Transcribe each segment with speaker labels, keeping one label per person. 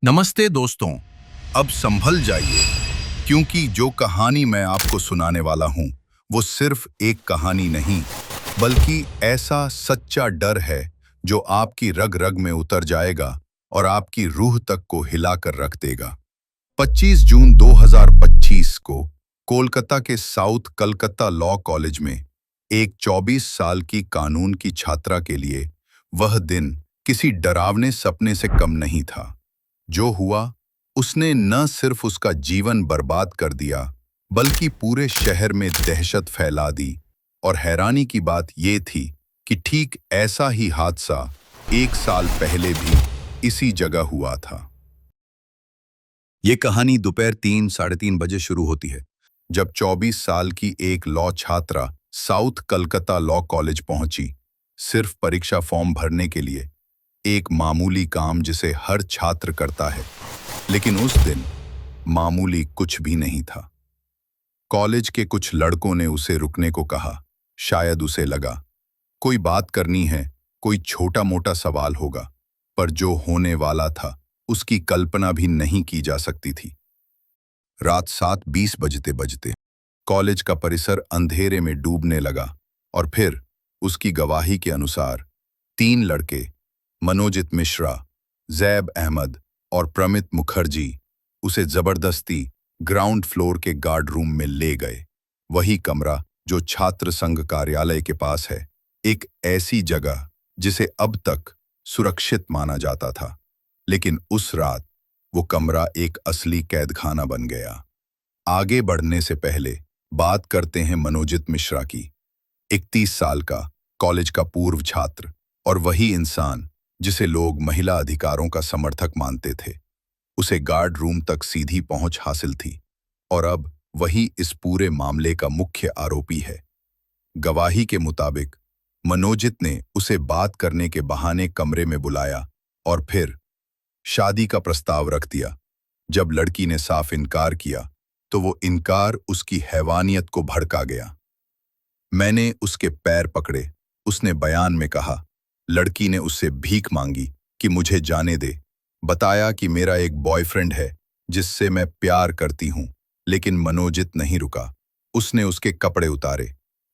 Speaker 1: नमस्ते दोस्तों। अब संभल जाइए, क्योंकि जो कहानी मैं आपको सुनाने वाला हूं वो सिर्फ एक कहानी नहीं, बल्कि ऐसा सच्चा डर है जो आपकी रग रग में उतर जाएगा और आपकी रूह तक को हिलाकर रख देगा। 25 जून 2025 को कोलकाता के साउथ कलकत्ता लॉ कॉलेज में एक 24 साल की कानून की छात्रा के लिए वह दिन किसी डरावने सपने से कम नहीं था। जो हुआ, उसने न सिर्फ उसका जीवन बर्बाद कर दिया, बल्कि पूरे शहर में दहशत फैला दी। और हैरानी की बात ये थी कि ठीक ऐसा ही हादसा 1 साल पहले भी इसी जगह हुआ था। ये कहानी दोपहर 3-3:30 बजे शुरू होती है, जब 24 साल की एक लॉ छात्रा साउथ कलकत्ता लॉ कॉलेज पहुंची, सिर्फ परीक्षा फॉर्म भरने के लिए। एक मामूली काम जिसे हर छात्र करता है, लेकिन उस दिन मामूली कुछ भी नहीं था। कॉलेज के कुछ लड़कों ने उसे रुकने को कहा। शायद उसे लगा कोई बात करनी है, कोई छोटा मोटा सवाल होगा, पर जो होने वाला था उसकी कल्पना भी नहीं की जा सकती थी। रात 7:20 बजते बजते कॉलेज का परिसर अंधेरे में डूबने लगा, और फिर उसकी गवाही के अनुसार 3 लड़के, मनोजित मिश्रा, जैब अहमद और प्रमित मुखर्जी, उसे जबरदस्ती ग्राउंड फ्लोर के गार्ड रूम में ले गए। वही कमरा जो छात्र संघ कार्यालय के पास है, एक ऐसी जगह जिसे अब तक सुरक्षित माना जाता था। लेकिन उस रात वो कमरा एक असली कैदखाना बन गया। आगे बढ़ने से पहले बात करते हैं मनोजित मिश्रा की। 31 साल का कॉलेज का पूर्व छात्र, और वही इंसान जिसे लोग महिला अधिकारों का समर्थक मानते थे। उसे गार्ड रूम तक सीधी पहुंच हासिल थी, और अब वही इस पूरे मामले का मुख्य आरोपी है। गवाही के मुताबिक मनोजित ने उसे बात करने के बहाने कमरे में बुलाया और फिर शादी का प्रस्ताव रख दिया। जब लड़की ने साफ इनकार किया, तो वो इनकार उसकी हैवानियत को भड़का गया। मैंने उसके पैर पकड़े, उसने बयान में कहा। लड़की ने उससे भीख मांगी कि मुझे जाने दे। बताया कि मेरा एक बॉयफ्रेंड है जिससे मैं प्यार करती हूं। लेकिन मनोजित नहीं रुका। उसने उसके कपड़े उतारे,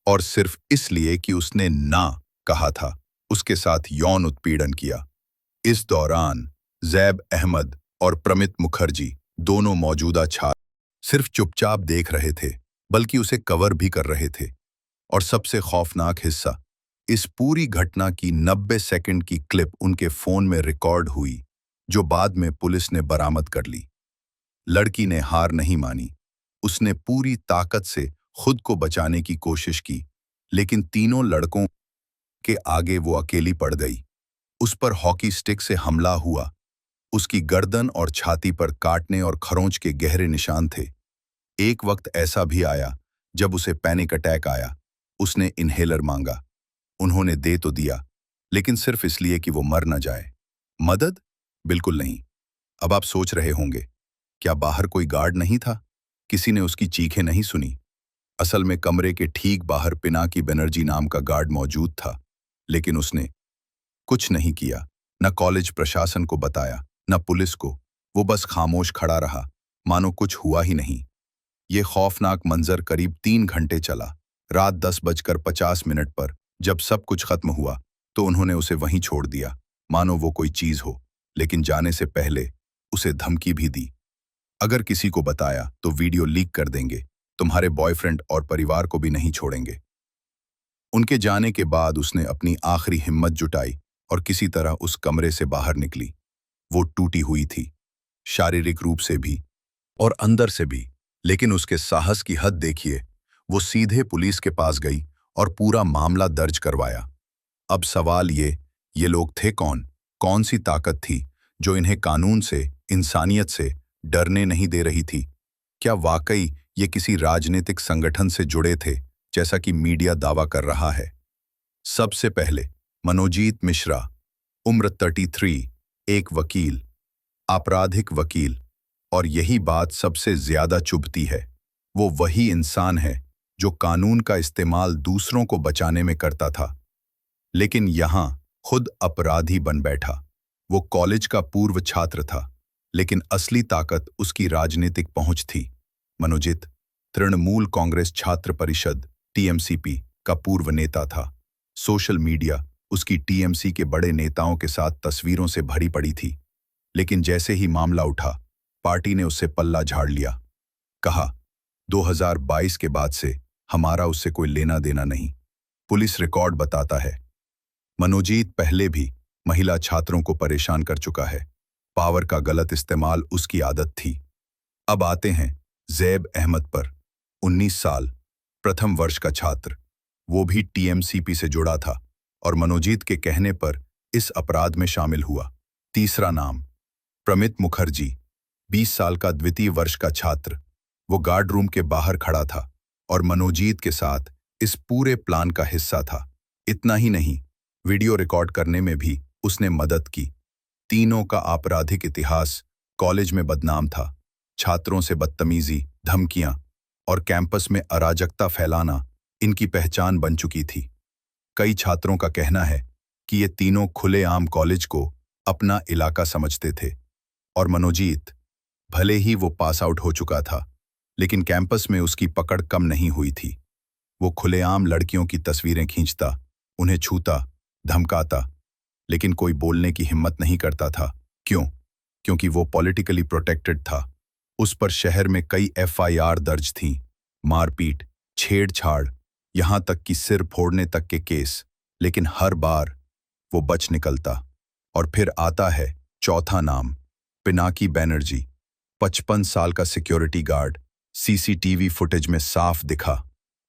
Speaker 1: और सिर्फ इसलिए कि उसने ना कहा था, उसके साथ यौन उत्पीड़न किया। इस दौरान जैब अहमद और प्रमित मुखर्जी, दोनों मौजूदा छात्र, सिर्फ चुपचाप देख रहे थे, बल्कि उसे कवर भी कर रहे थे। और सबसे खौफनाक हिस्सा, इस पूरी घटना की 90 सेकंड की क्लिप उनके फोन में रिकॉर्ड हुई, जो बाद में पुलिस ने बरामद कर ली। लड़की ने हार नहीं मानी। उसने पूरी ताकत से खुद को बचाने की कोशिश की, लेकिन तीनों लड़कों के आगे वो अकेली पड़ गई। उस पर हॉकी स्टिक से हमला हुआ। उसकी गर्दन और छाती पर काटने और खरोंच के गहरे निशान थे। एक वक्त ऐसा भी आया जब उसे पैनिक अटैक आया। उसने इन्हेलर मांगा। उन्होंने दे तो दिया, लेकिन सिर्फ इसलिए कि वो मर न जाए। मदद? बिल्कुल नहीं। अब आप सोच रहे होंगे, क्या बाहर कोई गार्ड नहीं था? किसी ने उसकी चीखें नहीं सुनी? असल में कमरे के ठीक बाहर पिनाकी बनर्जी नाम का गार्ड मौजूद था, लेकिन उसने कुछ नहीं किया। न कॉलेज प्रशासन को बताया, न पुलिस को। वो बस खामोश खड़ा रहा, मानो कुछ हुआ ही नहीं। ये खौफनाक मंजर करीब 3 घंटे चला। रात 10:50 पर जब सब कुछ खत्म हुआ, तो उन्होंने उसे वहीं छोड़ दिया, मानो वो कोई चीज हो। लेकिन जाने से पहले उसे धमकी भी दी, अगर किसी को बताया तो वीडियो लीक कर देंगे, तुम्हारे बॉयफ्रेंड और परिवार को भी नहीं छोड़ेंगे। उनके जाने के बाद उसने अपनी आखिरी हिम्मत जुटाई और किसी तरह उस कमरे से बाहर निकली। वो टूटी हुई थी, शारीरिक रूप से भी और अंदर से भी। लेकिन उसके साहस की हद देखिए। वो सीधे पुलिस के पास गई और पूरा मामला दर्ज करवाया। अब सवाल ये लोग थे कौन? कौन सी ताकत थी जो इन्हें कानून से, इंसानियत से डरने नहीं दे रही थी? क्या वाकई ये किसी राजनीतिक संगठन से जुड़े थे, जैसा कि मीडिया दावा कर रहा है? सबसे पहले मनोजीत मिश्रा, उम्र 33, एक वकील, आपराधिक वकील। और यही बात सबसे ज्यादा चुभती है, वो वही इंसान है जो कानून का इस्तेमाल दूसरों को बचाने में करता था, लेकिन यहां खुद अपराधी बन बैठा। वो कॉलेज का पूर्व छात्र था, लेकिन असली ताकत उसकी राजनीतिक पहुंच थी। मनोजित तृणमूल कांग्रेस छात्र परिषद टीएमसीपी का पूर्व नेता था। सोशल मीडिया उसकी टीएमसी के बड़े नेताओं के साथ तस्वीरों से भरी पड़ी थी। लेकिन जैसे ही मामला उठा, पार्टी ने उससे पल्ला झाड़ लिया। कहा, 2022 के बाद से हमारा उससे कोई लेना देना नहीं। पुलिस रिकॉर्ड बताता है। मनोजीत पहले भी महिला छात्रों को परेशान कर चुका है। पावर का गलत इस्तेमाल उसकी आदत थी। अब आते हैं ज़ैब अहमद पर। 19 साल, प्रथम वर्ष का छात्र, वो भी टीएमसीपी से जुड़ा था और मनोजीत के कहने पर इस अपराध में शामिल हुआ। तीसरा नाम, प्रमित मुखर्जी, 20 साल का द्वितीय वर्ष का छात्र। वो गार्ड रूम के बाहर खड़ा था और मनोजीत के साथ इस पूरे प्लान का हिस्सा था। इतना ही नहीं, वीडियो रिकॉर्ड करने में भी उसने मदद की। तीनों का आपराधिक इतिहास कॉलेज में बदनाम था। छात्रों से बदतमीजी, धमकियां और कैंपस में अराजकता फैलाना इनकी पहचान बन चुकी थी। कई छात्रों का कहना है कि ये तीनों खुलेआम कॉलेज को अपना इलाका समझते थे। और मनोजीत, भले ही वो पास आउट हो चुका था, लेकिन कैंपस में उसकी पकड़ कम नहीं हुई थी। वो खुलेआम लड़कियों की तस्वीरें खींचता, उन्हें छूता, धमकाता, लेकिन कोई बोलने की हिम्मत नहीं करता था। क्यों? क्योंकि वो पॉलिटिकली प्रोटेक्टेड था। उस पर शहर में कई एफआईआर दर्ज थीं, मारपीट, छेड़छाड़, यहां तक कि सिर फोड़ने तक के केस। लेकिन हर बार वो बच निकलता। और फिर आता है चौथा नाम, पिनाकी बनर्जी, 55 साल का सिक्योरिटी गार्ड। सीसीटीवी फुटेज में साफ दिखा।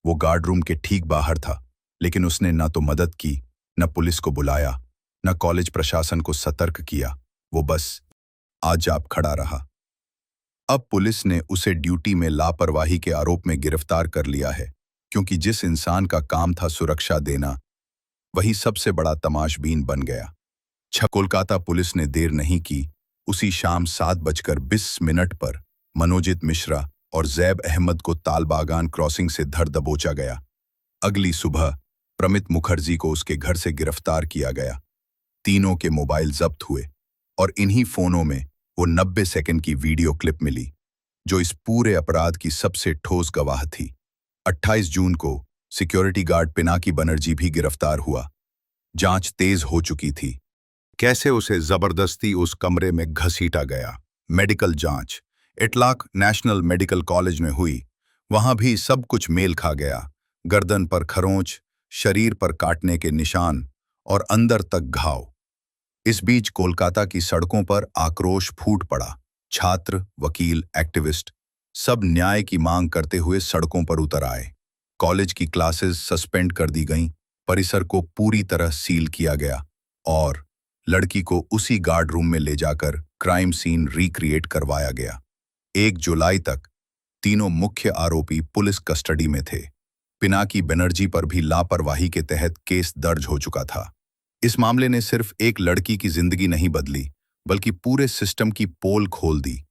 Speaker 1: वो गार्ड रूम के ठीक बाहर था, लेकिन उसने न तो मदद की, न पुलिस को बुलाया, न कॉलेज प्रशासन को सतर्क किया। वो बस आजाब खड़ा रहा। अब पुलिस ने उसे ड्यूटी में लापरवाही के आरोप में गिरफ्तार कर लिया है, क्योंकि जिस इंसान का काम था सुरक्षा देना, वही सबसे बड़ा तमाशबीन बन गया। कोलकाता पुलिस ने देर नहीं की। उसी शाम 7:20 पर मनोजित मिश्रा और ज़ैब अहमद को तालबागान क्रॉसिंग से धर दबोचा गया। अगली सुबह प्रमित मुखर्जी को उसके घर से गिरफ्तार किया गया। तीनों के मोबाइल जब्त हुए और इन्हीं फोनों में वो 90 सेकंड की वीडियो क्लिप मिली, जो इस पूरे अपराध की सबसे ठोस गवाह थी। 28 जून को सिक्योरिटी गार्ड पिनाकी बनर्जी भी गिरफ्तार हुआ। जांच तेज हो चुकी थी। कैसे उसे जबरदस्ती उस कमरे में घसीटा गया। मेडिकल जांच इटलाक नेशनल मेडिकल कॉलेज में हुई। वहां भी सब कुछ मेल खा गया। गर्दन पर खरोंच, शरीर पर काटने के निशान और अंदर तक घाव। इस बीच कोलकाता की सड़कों पर आक्रोश फूट पड़ा। छात्र, वकील, एक्टिविस्ट सब न्याय की मांग करते हुए सड़कों पर उतर आए। कॉलेज की क्लासेस सस्पेंड कर दी गईं, परिसर को पूरी तरह सील किया गया और लड़की को उसी गार्ड रूम में ले जाकर क्राइम सीन रिक्रिएट करवाया गया। 1 जुलाई तक तीनों मुख्य आरोपी पुलिस कस्टडी में थे। पिनाकी बनर्जी पर भी लापरवाही के तहत केस दर्ज हो चुका था। इस मामले ने सिर्फ एक लड़की की जिंदगी नहीं बदली, बल्कि पूरे सिस्टम की पोल खोल दी।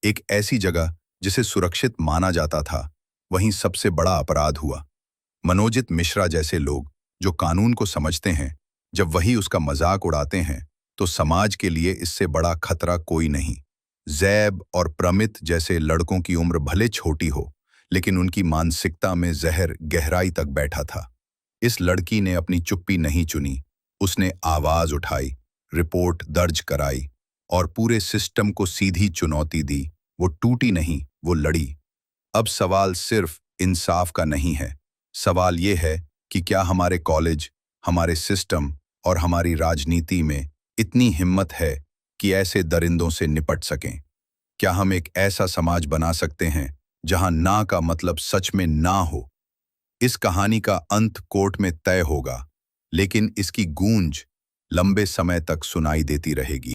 Speaker 1: एक ऐसी जगह जिसे सुरक्षित माना जाता था, वहीं सबसे बड़ा अपराध हुआ। मनोजित मिश्रा जैसे लोग जो कानून को समझते हैं, जब वही उसका मजाक उड़ाते हैं, तो समाज के लिए इससे बड़ा खतरा कोई नहीं। ज़ैब और प्रमित जैसे लड़कों की उम्र भले छोटी हो, लेकिन उनकी मानसिकता में जहर गहराई तक बैठा था। इस लड़की ने अपनी चुप्पी नहीं चुनी। उसने आवाज उठाई, रिपोर्ट दर्ज कराई और पूरे सिस्टम को सीधी चुनौती दी। वो टूटी नहीं, वो लड़ी। अब सवाल सिर्फ इंसाफ का नहीं है। सवाल ये है कि क्या हमारे कॉलेज, हमारे सिस्टम और हमारी राजनीति में इतनी हिम्मत है कि ऐसे दरिंदों से निपट सकें? क्या हम एक ऐसा समाज बना सकते हैं जहां ना का मतलब सच में ना हो? इस कहानी का अंत कोर्ट में तय होगा, लेकिन इसकी गूंज लंबे समय तक सुनाई देती रहेगी।